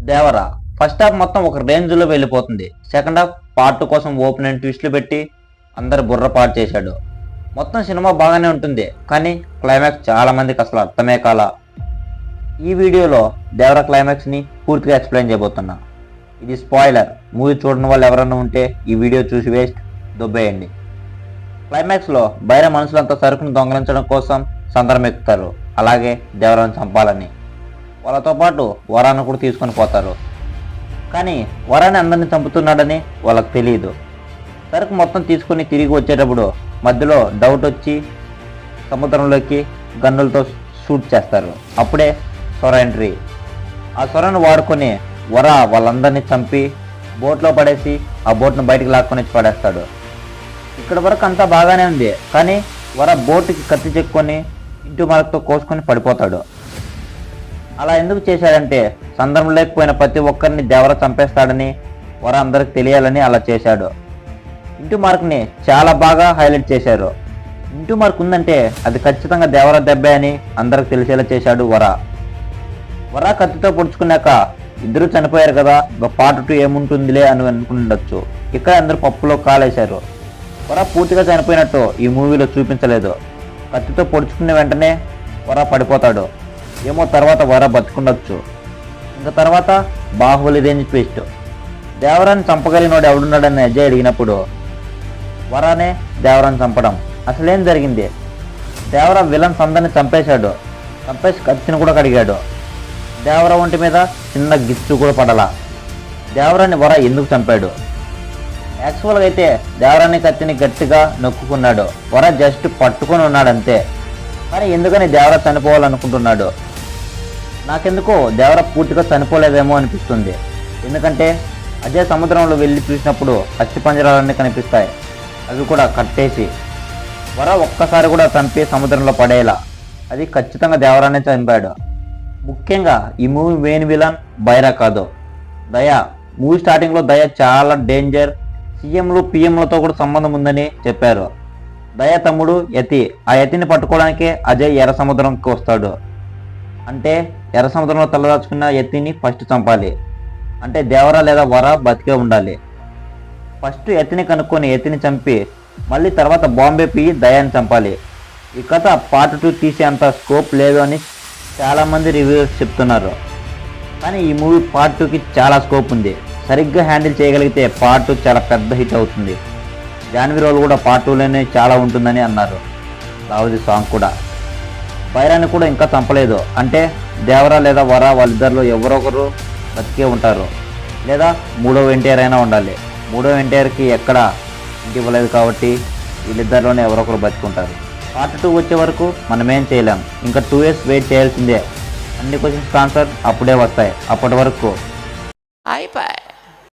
దేవర first half మొత్తం ఒక రేంజ్లో వెళ్ళిపోతుంది. సెకండ్ హాఫ్ పార్ట్ కోసం ఓపెన్ అండ్ ట్విస్ట్లు పెట్టి అందరు బుర్ర పాటు చేశాడు. మొత్తం సినిమా బాగానే ఉంటుంది, కానీ క్లైమాక్స్ చాలా మందికి అసలు అర్థమే కాల. ఈ వీడియోలో దేవర క్లైమాక్స్ని పూర్తిగా ఎక్స్ప్లెయిన్ చేయబోతున్నా. ఇది స్పాయిలర్. మూవీ చూడని వాళ్ళు ఎవరన్నా ఉంటే ఈ వీడియో చూసి వేస్ట్, దొబ్బేయండి. క్లైమాక్స్లో బయట మనుషులంతా సరుకును దొంగలించడం కోసం సందర్భం ఎక్కుతారు. అలాగే దేవరాన్ని చంపాలని వాళ్ళతో పాటు వరాన్ని కూడా తీసుకొని పోతారు. కానీ వరాన్ని అందరినీ చంపుతున్నాడని వాళ్ళకి తెలియదు. సరుకు మొత్తం తీసుకొని తిరిగి వచ్చేటప్పుడు మధ్యలో డౌట్ వచ్చి సముద్రంలోకి గన్నులతో షూట్ చేస్తారు. అప్పుడే సొర ఎంట్రీ. ఆ సొరను వాడుకొని వర వాళ్ళందరినీ చంపి బోట్లో పడేసి ఆ బోట్ను బయటికి లాక్కొని వచ్చి పడేస్తాడు. ఇక్కడ వరకు అంతా బాగానే ఉంది, కానీ వర బోటుకి కత్తి చెక్కుని ఇంటి మరకతో కోసుకొని పడిపోతాడు. అలా ఎందుకు చేశాడంటే సందర్భం లేకపోయిన ప్రతి ఒక్కరిని దేవర చంపేస్తాడని వర అందరికి తెలియాలని అలా చేశాడు. ఇంటి మార్క్ని చాలా బాగా హైలైట్ చేశారు. ఇంటి మార్క్ ఉందంటే అది ఖచ్చితంగా దేవర దెబ్బే అని అందరికి తెలిసేలా చేశాడు వర. వర కత్తితో పొడుచుకున్నాక ఇద్దరు చనిపోయారు కదా, ఒక పార్ట్ 2 ఏముంటుందిలే అని అనుకుండొచ్చు. ఇక్కడ అందరూ పప్పులో కాలేశారు. వర పూర్తిగా చనిపోయినట్టు ఈ మూవీలో చూపించలేదు. కత్తితో పొడుచుకున్న వెంటనే వర పడిపోతాడు. ఏమో తర్వాత వర బతుకుండొచ్చు. ఇంకా తర్వాత బాహుబలి రేంజ్ ట్విస్ట్. దేవరాన్ని చంపగలిగినోడు ఎవడున్నాడని అజయ్ అడిగినప్పుడు వరానే దేవరాన్ని చంపడం. అసలేం జరిగింది? దేవర విలన్స్ అందరిని చంపేశాడు. చంపేసి కత్తిని కూడా కడిగాడు. దేవర ఒంటి మీద చిన్న గిచ్చు కూడా పడలా. దేవరాన్ని వర ఎందుకు చంపాడు? యాక్చువల్గా అయితే దేవరాన్ని కత్తిని గట్టిగా నొక్కుకున్నాడు. వర జస్ట్ పట్టుకొని ఉన్నాడంతే. కానీ ఎందుకని దేవర చనిపోవాలనుకుంటున్నాడు? నాకెందుకో దేవర పూర్తిగా చనిపోలేదేమో అనిపిస్తుంది. ఎందుకంటే అజయ్ సముద్రంలో వెళ్ళి చూసినప్పుడు అస్థిపంజరాలన్నీ కనిపిస్తాయి. అవి కూడా కట్టేసి వర ఒక్కసారి కూడా చంపి సముద్రంలో పడేలా. అది ఖచ్చితంగా దేవరానే చంపాడు. ముఖ్యంగా ఈ మూవీ మెయిన్ విలన్ బైరా కాదు, దయ. మూవీ స్టార్టింగ్లో దయ చాలా డేంజర్, సీఎంలు పిఎంలతో కూడా సంబంధం ఉందని చెప్పారు. దయ తమ్ముడు యతి. ఆ యతిని పట్టుకోవడానికే అజయ్ ఎర్ర సముద్రంకి వస్తాడు. అంటే ఎర్ర సముద్రంలో తలదాచుకున్న యతిని ఫస్ట్ చంపాలి. అంటే దేవర లేదా వర బతికే ఉండాలి. ఫస్ట్ యతిని కనుక్కొని యతిని చంపి మళ్ళీ తర్వాత బాంబే పియ్యి దయాన్ని చంపాలి. ఈ కథ పార్ట్ 2 తీసేంత స్కోప్ లేదు అని చాలామంది రివ్యూస్ చెప్తున్నారు. కానీ ఈ మూవీ పార్ట్ 2కి చాలా స్కోప్ ఉంది. సరిగ్గా హ్యాండిల్ చేయగలిగితే పార్ట్ 2 చాలా పెద్ద హిట్ అవుతుంది. జాన్వీ రోల్ కూడా పార్ట్ 2లోనే చాలా ఉంటుందని అన్నారు. రావుది సాంగ్ కూడా. బైరాన్ని కూడా ఇంకా చంపలేదు. అంటే దేవర లేదా వర వాళ్ళిద్దరిలో ఎవరొకరు బతికే ఉంటారు, లేదా మూడవ ఎన్టీఆర్ అయినా ఉండాలి. మూడవ ఎన్టీఆర్కి ఎక్కడ ఇంటి ఇవ్వలేదు కాబట్టి వీళ్ళిద్దరిలోనే ఎవరొకరు బతుకుంటారు. పార్ట్ 2 వచ్చే వరకు మనమేం చేయలేం. ఇంకా 2 years వెయిట్ చేయాల్సిందే. అన్ని క్వశ్చన్స్ ఆన్సర్ అప్పుడే వస్తాయి. అప్పటి వరకు అయిపోయి.